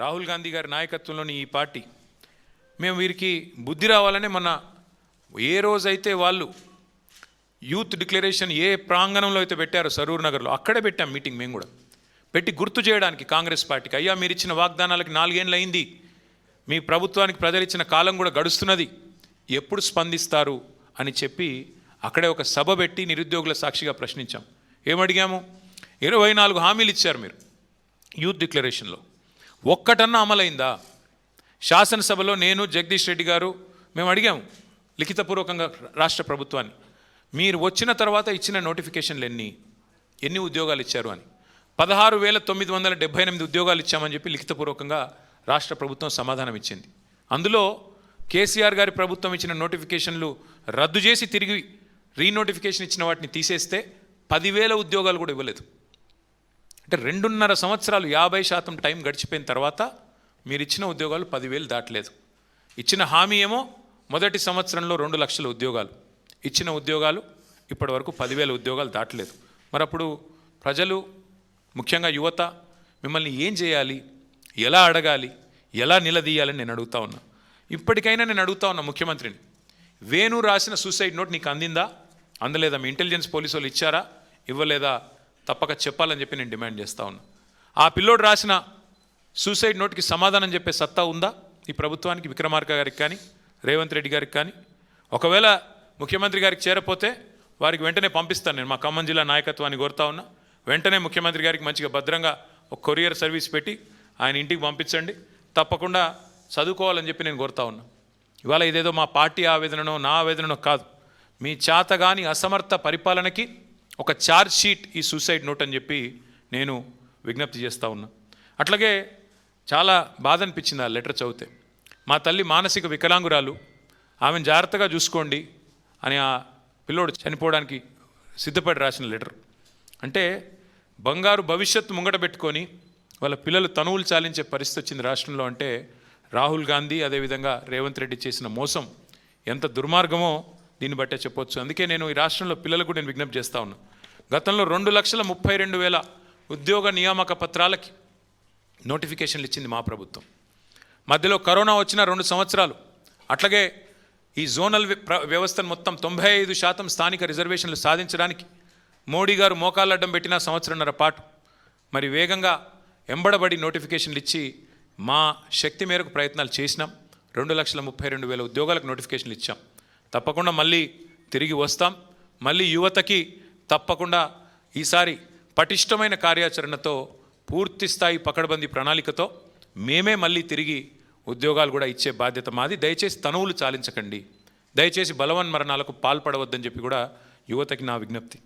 రాహుల్ గాంధీ గారి నాయకత్వంలోని ఈ పార్టీ మేము వీరికి బుద్ధి రావాలనే మొన్న ఏ రోజైతే వాళ్ళు యూత్ డిక్లరేషన్ ఏ ప్రాంగణంలో అయితే పెట్టారో సరూర్ నగర్లో అక్కడే పెట్టాం మీటింగ్. మేము కూడా పెట్టి గుర్తు చేయడానికి కాంగ్రెస్ పార్టీకి, అయ్యా మీరు ఇచ్చిన వాగ్దానాలకి 4 ఏళ్ళు అయింది, మీ ప్రభుత్వానికి ప్రజలు ఇచ్చిన కాలం కూడా గడుస్తున్నది, ఎప్పుడు స్పందిస్తారు అని చెప్పి అక్కడే ఒక సభ పెట్టి నిరుద్యోగుల సాక్షిగా ప్రశ్నించాం. ఏమడిగాము? 24 హామీలు ఇచ్చారు మీరు యూత్ డిక్లరేషన్లో, ఒక్కటన్నా అమలైందా? శాసనసభలో నేను జగదీష్ రెడ్డి గారు మేము అడిగాము లిఖితపూర్వకంగా రాష్ట్ర ప్రభుత్వాన్ని, మీరు వచ్చిన తర్వాత ఇచ్చిన నోటిఫికేషన్లు ఎన్ని ఉద్యోగాలు ఇచ్చారు అని. 16,978 ఉద్యోగాలు ఇచ్చామని చెప్పి లిఖితపూర్వకంగా రాష్ట్ర ప్రభుత్వం సమాధానం ఇచ్చింది. అందులో కేసీఆర్ గారి ప్రభుత్వం ఇచ్చిన నోటిఫికేషన్లు రద్దు చేసి తిరిగి రీనోటిఫికేషన్ ఇచ్చిన వాటిని తీసేస్తే 10,000 ఉద్యోగాలు కూడా ఇవ్వలేదు. అంటే 2.5 సంవత్సరాలు 50% టైం గడిచిపోయిన తర్వాత మీరు ఇచ్చిన ఉద్యోగాలు 10,000 దాటలేదు. ఇచ్చిన హామీ ఏమో మొదటి సంవత్సరంలో 2 లక్షల ఉద్యోగాలు, ఇచ్చిన ఉద్యోగాలు ఇప్పటి వరకు 10,000 ఉద్యోగాలు దాటలేదు. మరి అప్పుడు ప్రజలు, ముఖ్యంగా యువత మిమ్మల్ని ఏం చేయాలి, ఎలా అడగాలి, ఎలా నిలదీయాలని నేను అడుగుతా ఉన్నా. ఇప్పటికైనా నేను అడుగుతా ఉన్నా ముఖ్యమంత్రిని, వేణు రాసిన సూసైడ్ నోట్ నీకు అందిందా, అందలేదా? మీ ఇంటెలిజెన్స్ పోలీసు వాళ్ళు ఇచ్చారా, ఇవ్వలేదా? తప్పక చెప్పాలని చెప్పి నేను డిమాండ్ చేస్తూ ఉన్నా. ఆ పిల్లోడు రాసిన సూసైడ్ నోట్కి సమాధానం చెప్పే సత్తా ఉందా ఈ ప్రభుత్వానికి, విక్రమార్క గారికి కానీ రేవంత్ రెడ్డి గారికి కానీ? ఒకవేళ ముఖ్యమంత్రి గారికి చేరపోతే వారికి వెంటనే పంపిస్తాను. నేను మా ఖమ్మం జిల్లా నాయకత్వాన్ని కోరుతా ఉన్నా, వెంటనే ముఖ్యమంత్రి గారికి మంచిగా భద్రంగా ఒక కొరియర్ సర్వీస్ పెట్టి ఆయన ఇంటికి పంపించండి, తప్పకుండా చదువుకోవాలని చెప్పి నేను కోరుతా ఉన్నా. ఇవాళ ఇదేదో మా పార్టీ ఆవేదననో నా ఆవేదననో కాదు, మీ చేతగాని అసమర్థ పరిపాలనకి ఒక ఛార్జ్ షీట్ ఈ సూసైడ్ నోట్ అని చెప్పి నేను విజ్ఞప్తి చేస్తూ ఉన్నా. అట్లాగే చాలా బాధ అనిపించింది ఆ లెటర్ చదివితే. మా తల్లి మానసిక వికలాంగురాలు, ఆమెను జాగ్రత్తగా చూసుకోండి అని ఆ పిల్లోడు చనిపోవడానికి సిద్ధపడి రాసిన లెటర్. అంటే బంగారు భవిష్యత్తు ముంగట పెట్టుకొని వాళ్ళ పిల్లలు తనువులు చాలించే పరిస్థితి వచ్చింది రాష్ట్రంలో. అంటే రాహుల్ గాంధీ అదేవిధంగా రేవంత్ రెడ్డి చేసిన మోసం ఎంత దుర్మార్గమో దీన్ని బట్టే చెప్పొచ్చు. అందుకే నేను ఈ రాష్ట్రంలో పిల్లలకు నేను విజ్ఞప్తి చేస్తూ ఉన్నా. గతంలో 2,32,000 ఉద్యోగ నియామక పత్రాలకి నోటిఫికేషన్లు ఇచ్చింది మా ప్రభుత్వం. మధ్యలో కరోనా వచ్చిన 2 సంవత్సరాలు, అట్లాగే ఈ జోనల్ వ్యవస్థను మొత్తం 95% స్థానిక రిజర్వేషన్లు సాధించడానికి మోడీ గారు మోకాళ్ళడ్డం పెట్టిన 1.5 సంవత్సరాల పాటు మరి వేగంగా ఎంబడబడి నోటిఫికేషన్లు ఇచ్చి మా శక్తి మేరకు ప్రయత్నాలు చేసినాం. 2,32,000 ఉద్యోగాలకు నోటిఫికేషన్లు ఇచ్చాం. తప్పకుండా మళ్ళీ తిరిగి వస్తాం. మళ్ళీ యువతకి తప్పకుండా ఈసారి పటిష్టమైన కార్యాచరణతో, పూర్తి స్థాయి పకడ్బందీ ప్రణాళికతో మేమే మళ్ళీ తిరిగి ఉద్యోగాలు కూడా ఇచ్చే బాధ్యత మాది. దయచేసి తనువులు చాలించకండి, దయచేసి బలవన్మరణాలకు పాల్పడవద్దని చెప్పి కూడా యువతకి నా విజ్ఞప్తి.